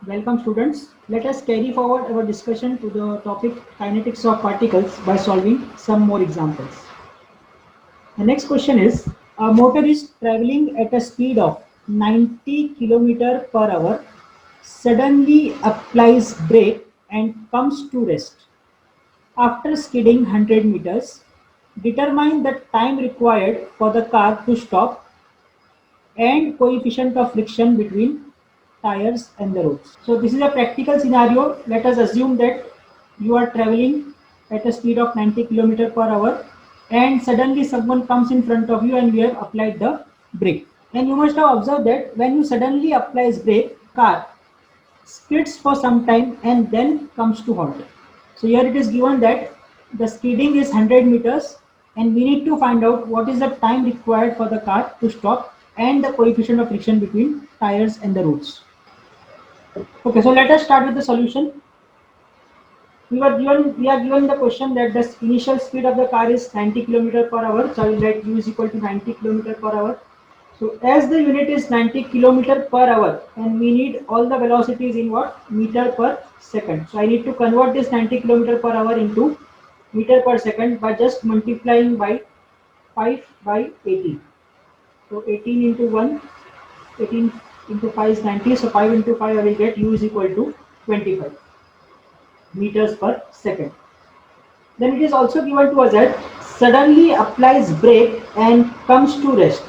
Welcome students. Let us carry forward our discussion to the topic kinetics of particles by solving some more examples. The next question is, a motor is traveling at a speed of 90 km per hour, suddenly applies brake and comes to rest. After skidding 100 meters, determine the time required for the car to stop and coefficient of friction between tires and the roads. So this is a practical scenario. Let us assume that you are traveling at a speed of 90 km per hour and suddenly someone comes in front of you and you have applied the brake. And you must have observed that when you suddenly applies brake, car skids for some time and then comes to halt. So here it is given that the skidding is 100 meters and we need to find out what is the time required for the car to stop and the coefficient of friction between tires and the roads. Okay, so let us start with the solution. We are given the question that the initial speed of the car is 90 km per hour. So I will write u is equal to 90 km per hour. So as the unit is 90 km per hour and we need all the velocities in what? Meter per second. So I need to convert this 90 km per hour into meter per second by just multiplying by 5 by 18. So 18 into 1, 18 into 5 is 90. So 5 into 5 I will get u is equal to 25 meters per second. Then it is also given to us that suddenly applies brake and comes to rest.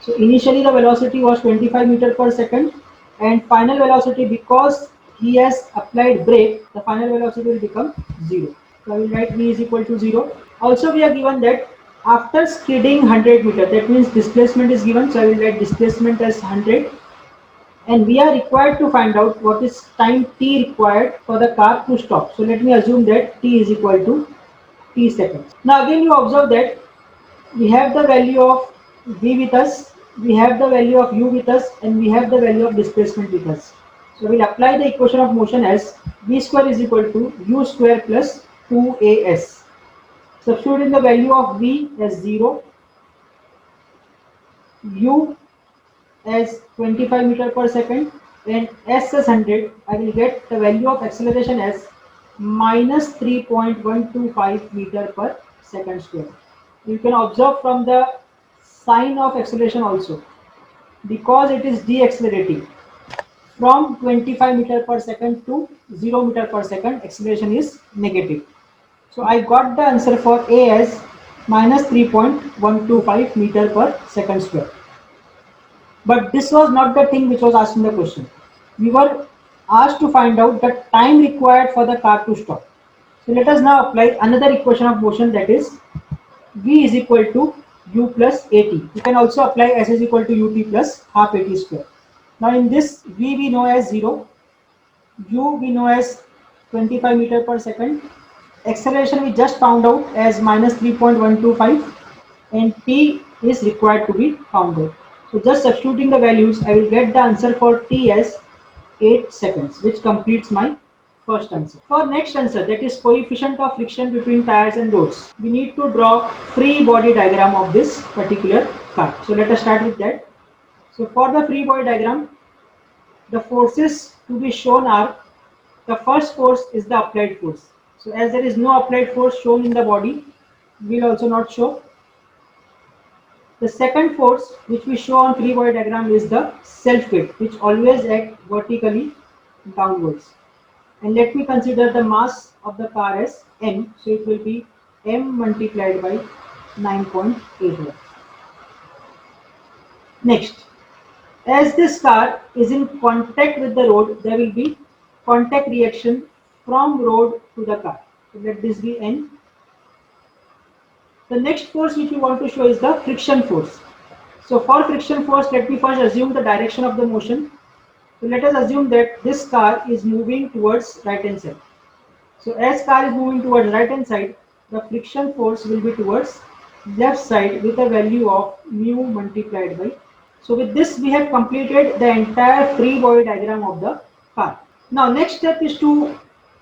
So initially the velocity was 25 meter per second and final velocity, because he has applied brake, the final velocity will become 0. So I will write v is equal to 0. Also we are given that after skidding 100 meter, that means displacement is given, so I will write displacement as 100, and we are required to find out what is time t required for the car to stop. So let me assume that t is equal to t seconds. Now again you observe that we have the value of v with us, we have the value of u with us, and we have the value of displacement with us. So we'll apply the equation of motion as v square is equal to u square plus 2as. Substitute in the value of v as 0, u as 25 meter per second, and s as 100. I will get the value of acceleration as minus 3.125 meter per second square. You can observe from the sign of acceleration also, because it is deaccelerating from 25 meter per second to 0 meter per second, acceleration is negative. So I got the answer for A as minus 3.125 meter per second square. But this was not the thing which was asked in the question. We were asked to find out the time required for the car to stop. So let us now apply another equation of motion, that is v is equal to u plus at. You can also apply s is equal to ut plus half at square. Now in this, v we know as 0, u we know as 25 meter per second, acceleration we just found out as minus 3.125, and t is required to be found out. So just substituting the values, I will get the answer for t as 8 seconds, which completes my first answer. For next answer, that is coefficient of friction between tires and roads, we need to draw free body diagram of this particular car. So let us start with that. So for the free body diagram, the forces to be shown are, the first force is the applied force. So as there is no applied force shown in the body, we will also not show. The second force which we show on free body diagram is the self weight, which always act vertically downwards. And let me consider the mass of the car as m, so it will be m multiplied by 9.81. Next, as this car is in contact with the road, there will be contact reaction from road to the car. So let this be n. The next force which we want to show is the friction force. So for friction force, let me first assume the direction of the motion. So let us assume that this car is moving towards right hand side. So as car is moving towards right hand side, the friction force will be towards left side with a value of mu multiplied by. So with this we have completed the entire free body diagram of the car. Now next step is to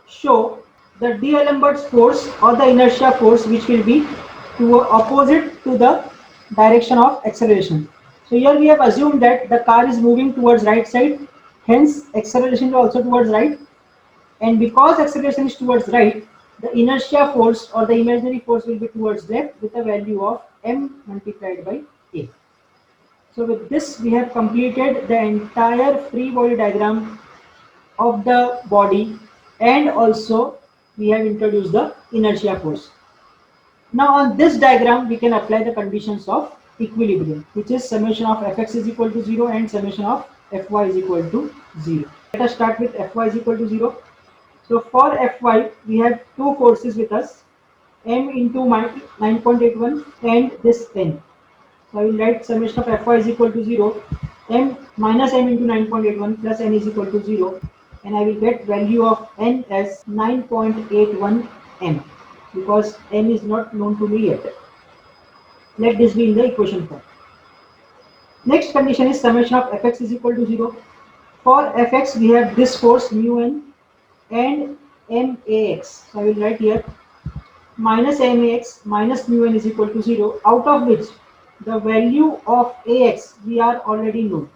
show the D'Alembert's force or the inertia force, which will be to opposite to the direction of acceleration. So here we have assumed that the car is moving towards right side Hence acceleration is also towards right, and because acceleration is towards right, the inertia force or the imaginary force will be towards left with a value of m multiplied by a. So with this we have completed the entire free body diagram of the body, and also we have introduced the inertia force. Now on this diagram we can apply the conditions of equilibrium, which is summation of fx is equal to 0 and summation of fy is equal to 0. Let us start with fy is equal to 0. So for Fy, we have two forces with us, m into 9.81 and this n. So I will write summation of Fy is equal to 0, m minus m into 9.81 plus n is equal to 0, and I will get value of n as 9.81 m, because n is not known to me yet. Let this be in the equation form. Next condition is summation of fx is equal to 0. For fx, we have this force mu n and max. So I will write here minus max minus mu n is equal to 0, out of which the value of ax we are already known,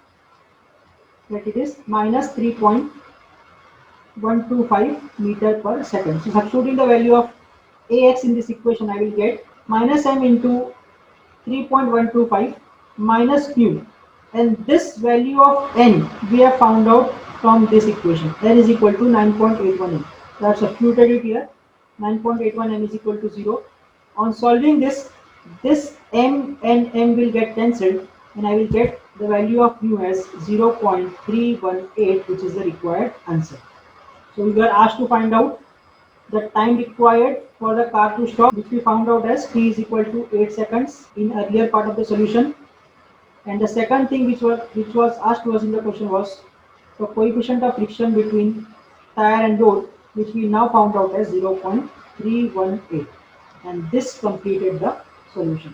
that it is minus 3.125 meter per second. So substituting the value of ax in this equation, I will get minus m into 3.125 minus mu, and this value of n we have found out from this equation. N is equal to 9.81 m. So I have substituted it here. 9.81 m is equal to 0. On solving this m and m will get cancelled, and I will get the value of mu as 0.318, which is the required answer. So we were asked to find out the time required for the car to stop, which we found out as t is equal to 8 seconds in earlier part of the solution. And the second thing which was asked to us in the question was the coefficient of friction between tire and road, which we now found out as 0.318, and this completed the solution.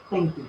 Thank you.